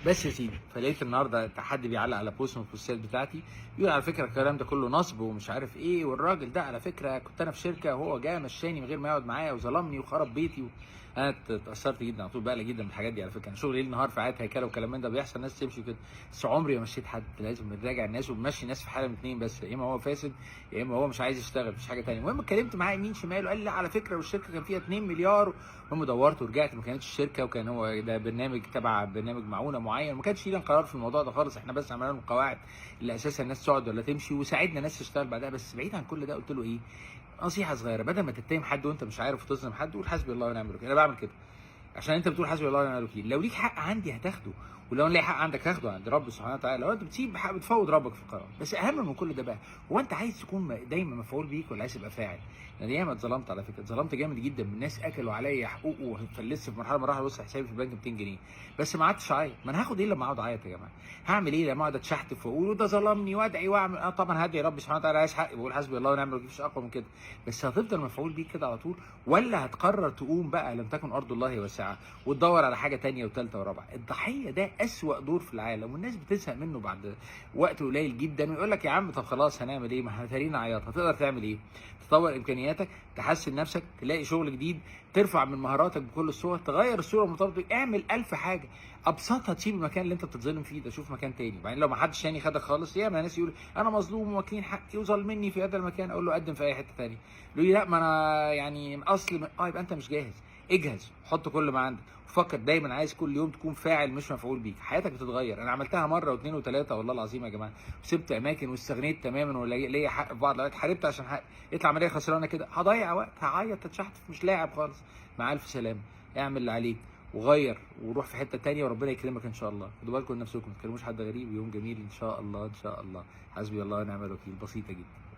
بس يا سيدي، فلقيت النهارده حد بيعلق على بوست من البوستات بتاعتي بيقول على فكره الكلام ده كله نصب ومش عارف ايه، والراجل ده على فكره كنت انا في شركه وهو جه مشاني من غير ما يقعد معايا وظلمني وخرب بيتي انا اتاثرت جدا على طول، بقلق جدا من الحاجات دي. على فكره انا شغلي ليل نهار في عيادة هيكله وكلام من ده بيحصل، ناس تمشي كده، بس عمري ما مشيت حد. لازم بنراجع الناس وبنمشي ناس في حاله من اتنين بس، يا اما هو فاسد يا اما هو مش عايز يشتغل، مفيش حاجه ثانيه. المهم اتكلمت معاه يمين شمال وقال لي لا على فكره والشركه كان فيها 2 مليار. المهم دورت ورجعت ما كانتش الشركه، وكان هو ده برنامج تبع برنامج معونه معين، ما كانش لينا قرار في الموضوع ده خالص، احنا بس عملنا لهم قواعد اللي اساسا الناس تقعد ولا تمشي، وساعدنا ناس تشتغل بعدها. بس بعيد عن كل ده قلت له ايه، نصيحه صغيره، بدل ما تتهم حد وانت مش عارف وتظلم حد، قول حسبي الله ونعم الوكيل. انا بعمل كده عشان انت بتقول حسبي الله ونعم الوكيل. لو ليك حق عندي هتاخده، ولو ليك حق عندك هاخده عند رب سبحانه وتعالى. لو انت بتسيب حق بتفوض ربك في القرار. بس اهم من كل ده بقى، هو انت عايز تكون دايما مفعول بيك ولا عايز تبقى فاعل؟ انا ياما اتظلمت على فكره، اتظلمت جامد جدا من ناس اكلوا عليا حقوق، وفلست في مرحله مراحل بص حسابي في البنك 200 جنيه، بس ما قعدتش اعيط. ما انا هاخد ايه لما اقعد اعيط يا جماعه؟ هعمل ايه لما اقعد اتشحتف واقول ده ظلمني وادعي واعمل؟ طبعا هدعي ربي سبحانه وتعالى، عايز حقي بقول حسبي الله ونعم الوكيل، مفيش اقوى من كده. بس هتفضل مفعول بيك كده على طول، ولا هتقرر تقوم بقى لم تكن ارض الله واسعه وتدور على حاجه ثانيه وثالثه ورابعه؟ الضحيه ده اسوأ دور في العالم، والناس بتزهق منه بعد وقت قليل جدا، ويقول لك يا عم طب خلاص هنعمل ايه؟ ما هترينا عياط. هتقدر تعمل ايه؟ تطور امكانياتك، تحسن نفسك، تلاقي شغل جديد، ترفع من مهاراتك بكل الصور، تغير الصوره المرتبطه بيك، اعمل 1000 حاجه. ابسطها تسيب المكان اللي انت بتتظلم فيه ده، شوف مكان تاني. وبعدين لو ما حدش تاني خدك خالص، ياما ناس يقول انا مظلوم وواكلين حقي وظالميني في هذا المكان، اقول له قدم في اي حته تانيه. يقول لي لا ما انا يعني اصل يبقى انت مش جاهز. اجهز، حط كل ما عندك، وفكر دايما عايز كل يوم تكون فاعل مش مفعول بيك. حياتك بتتغير. انا عملتها مره واثنين وثلاثه والله العظيم يا جماعه، وسبت اماكن واستغنيت تماما، ولا ليا حق في بعض الاوقات حاربت عشان حق، يطلع عمليه خسرانه كده، هضيع وقت، هعيط، هتشحت، مش لاعب خالص. مع الف سلامه. اعمل اللي عليك وغير وروح في حته تانيه، وربنا يكرمك ان شاء الله. خدوا بالكم من نفسكم، ما تكلموش حد غريب. يوم جميل ان شاء الله ان شاء الله. حسبي الله ونعم الوكيل. بسيطه جدا.